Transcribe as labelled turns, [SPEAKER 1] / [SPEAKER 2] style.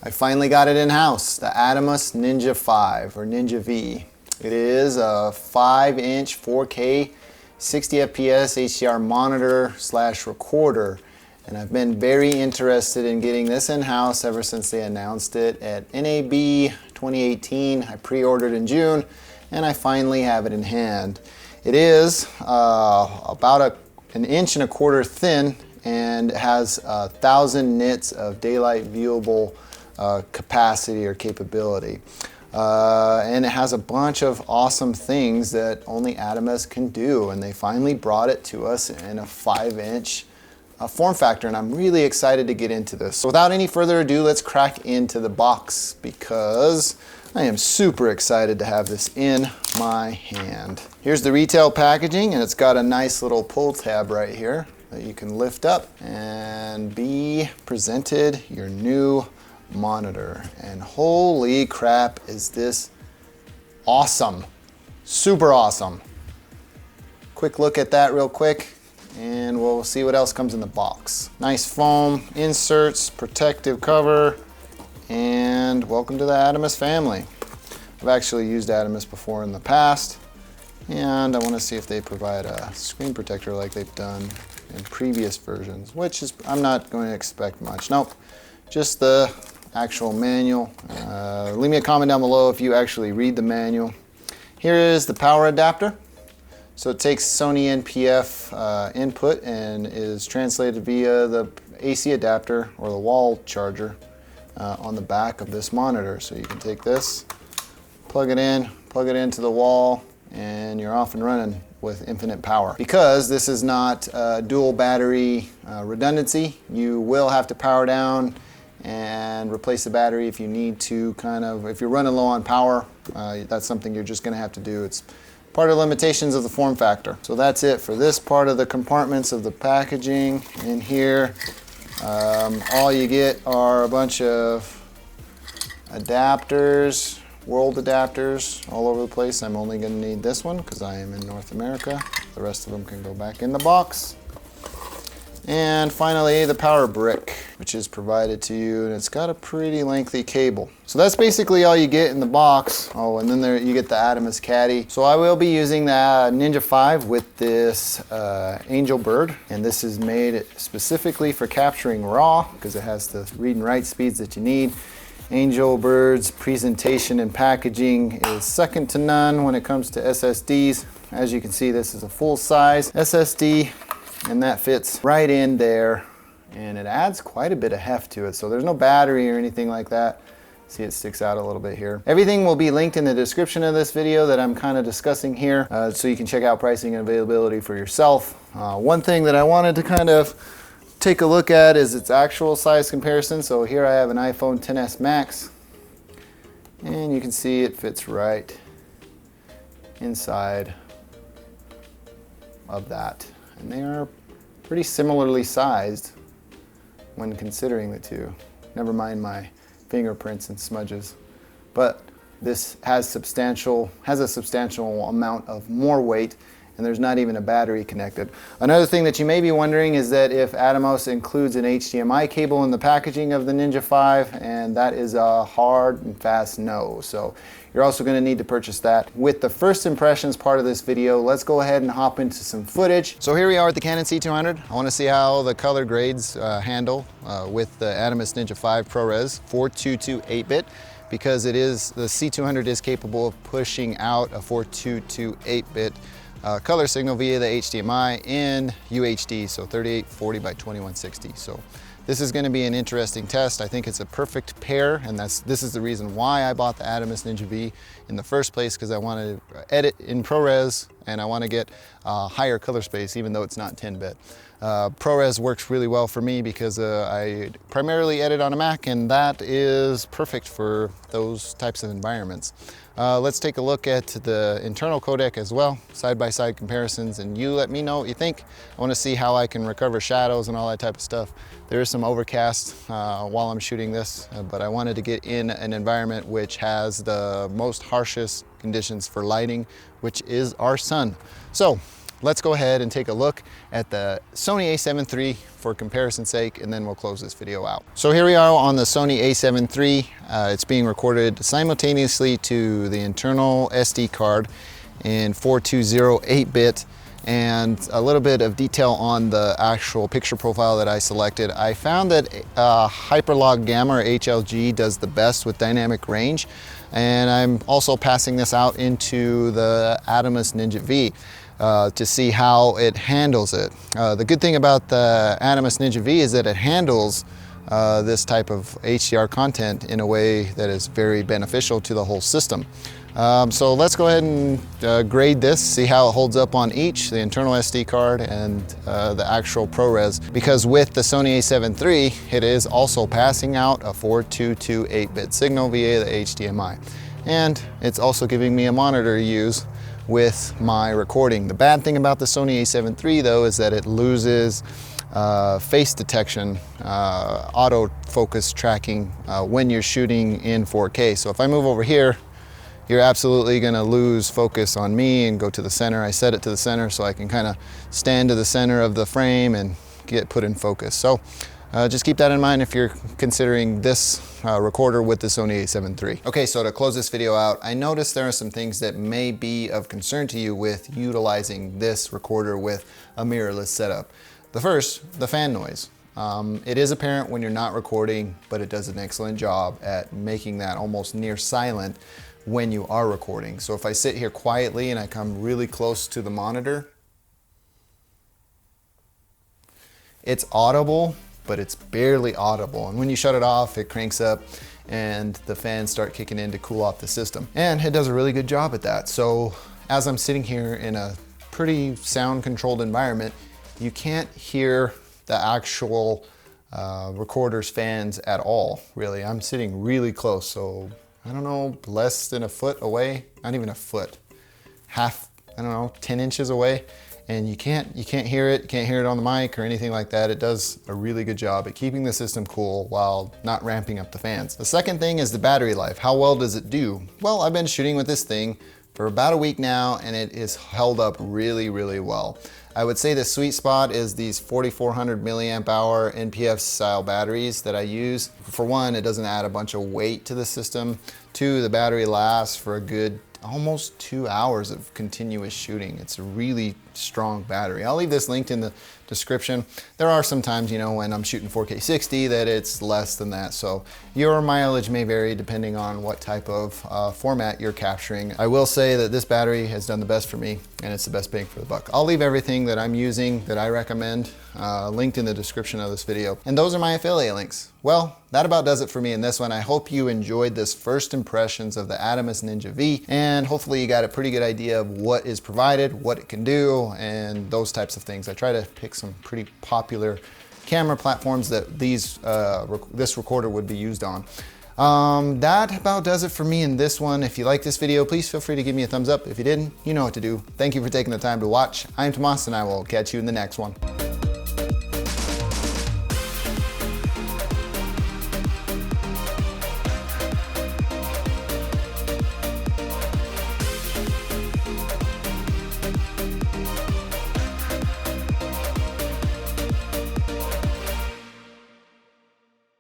[SPEAKER 1] I finally got it in-house, the Atomos Ninja 5 or Ninja V. It is a 5-inch 4K 60 FPS HDR monitor / recorder, and I've been very interested in getting this in-house ever since they announced it at NAB 2018. I pre-ordered in June and I finally have it in hand. It is about an inch and a quarter thin and has 1,000 nits of daylight viewable capacity or capability. And it has a bunch of awesome things that only Atomos can do, and they finally brought it to us in a 5-inch form factor, and I'm really excited to get into this. So without any further ado, let's crack into the box because I am super excited to have this in my hand. Here's the retail packaging, and it's got a nice little pull tab right here that you can lift up and be presented your new monitor. And holy crap, is this awesome. Super awesome. Quick look at that real quick and we'll see what else comes in the box. Nice foam inserts, protective cover, and welcome to the Atomos family. I've actually used Atomos before in the past, and I want to see if they provide a screen protector like they've done in previous versions, which is, I'm not going to expect much. Nope, just the actual manual. Leave me a comment down below if you actually read the manual. Here is the power adapter. So it takes Sony NPF input and is translated via the AC adapter or the wall charger on the back of this monitor. So you can take this, plug it into the wall, and you're off and running with infinite power. Because this is not dual battery redundancy, you will have to power down and replace the battery if you need to, if you're running low on power. That's something you're just gonna have to do. It's part of the limitations of the form factor. So that's it for this part of the compartments of the packaging. In here, all you get are a bunch of adapters, world adapters all over the place. I'm only gonna need this one because I am in North America. The rest of them can go back in the box. And finally, the power brick, which is provided to you, and it's got a pretty lengthy cable. So that's basically all you get in the box. Oh, and then there you get the Atomos caddy. So I will be using the Ninja 5 with this Angel Bird, and this is made specifically for capturing RAW because it has the read and write speeds that you need. Angel Bird's presentation and packaging is second to none when it comes to SSDs. As you can see, this is a full-size SSD, and that fits right in there, and it adds quite a bit of heft to it. So there's no battery or anything like that. See, it sticks out a little bit here. Everything will be linked in the description of this video that I'm kind of discussing here, so you can check out pricing and availability for yourself. One thing that I wanted to kind of take a look at is its actual size comparison. So here I have an iPhone XS Max, and you can see it fits right inside of that. And they are pretty similarly sized when considering the two. Never mind my fingerprints and smudges. But this has a substantial amount of more weight, and there's not even a battery connected. Another thing that you may be wondering is that if Atomos includes an HDMI cable in the packaging of the Ninja 5, and that is a hard and fast no. So you're also going to need to purchase that. With the first impressions part of this video, let's go ahead and hop into some footage. So here we are at the Canon C200. I want to see how the color grades handle with the Atomos Ninja 5 ProRes 422 8-bit, because it is, the C200 is capable of pushing out a 422 8-bit color signal via the HDMI in UHD, so 3840 by 2160. So this is going to be an interesting test. I think it's a perfect pair, and this is the reason why I bought the Atomos Ninja V in the first place, because I want to edit in ProRes and I want to get higher color space, even though it's not 10-bit. ProRes works really well for me because I primarily edit on a Mac, and that is perfect for those types of environments. Let's take a look at the internal codec as well, side-by-side comparisons, and you let me know what you think. I want to see how I can recover shadows and all that type of stuff. There is some overcast while I'm shooting this, but I wanted to get in an environment which has the most harshest conditions for lighting, which is our sun. So let's go ahead and take a look at the Sony a7 III for comparison's sake, and then we'll close this video out. So here we are on the Sony a7 III. It's being recorded simultaneously to the internal SD card in 420 8-bit, and a little bit of detail on the actual picture profile that I selected. I found that Hyperlog Gamma, or HLG, does the best with dynamic range, and I'm also passing this out into the Atomos Ninja V to see how it handles it. The good thing about the Atomos Ninja V is that it handles this type of HDR content in a way that is very beneficial to the whole system. So let's go ahead and grade this, see how it holds up on each, the internal SD card and the actual ProRes. Because with the Sony a7 III, it is also passing out a 422 8-bit signal via the HDMI. And it's also giving me a monitor to use with my recording. The bad thing about the Sony a7 III though is that it loses face detection, autofocus tracking when you're shooting in 4K. So if I move over here, you're absolutely gonna lose focus on me and go to the center. I set it to the center so I can kind of stand to the center of the frame and get put in focus. So just keep that in mind if you're considering this recorder with the Sony a7 III. Okay, so to close this video out, I noticed there are some things that may be of concern to you with utilizing this recorder with a mirrorless setup. The first, the fan noise. It is apparent when you're not recording, but it does an excellent job at making that almost near silent when you are recording. So if I sit here quietly and I come really close to the monitor, it's audible, but it's barely audible. And when you shut it off, it cranks up and the fans start kicking in to cool off the system. And it does a really good job at that. So as I'm sitting here in a pretty sound controlled environment, you can't hear the actual recorder's fans at all, really. I'm sitting really close, so I don't know, less than a foot away, not even a foot, half, I don't know, 10 inches away. And you can't hear it, can't hear it on the mic or anything like that. It does a really good job at keeping the system cool while not ramping up the fans. The second thing is the battery life. How well does it do? Well, I've been shooting with this thing for about a week now, and it is held up really, really well. I would say the sweet spot is these 4400 milliamp hour NPF style batteries that I use. For one, it doesn't add a bunch of weight to the system. Two, the battery lasts for a good almost 2 hours of continuous shooting. It's a really strong battery. I'll leave this linked in the description. There are some times, you know, when I'm shooting 4K 60 that it's less than that. So your mileage may vary depending on what type of format you're capturing. I will say that this battery has done the best for me, and it's the best bang for the buck. I'll leave everything that I'm using that I recommend linked in the description of this video. And those are my affiliate links. Well, that about does it for me in this one. I hope you enjoyed this first impressions of the Atomos Ninja V, and hopefully you got a pretty good idea of what is provided, what it can do, and those types of things. I try to pick some pretty popular camera platforms that this recorder would be used on. That about does it for me in this one. If you like this video, please feel free to give me a thumbs up. If you didn't, you know what to do. Thank you for taking the time to watch. I'm Tomas, and I will catch you in the next one.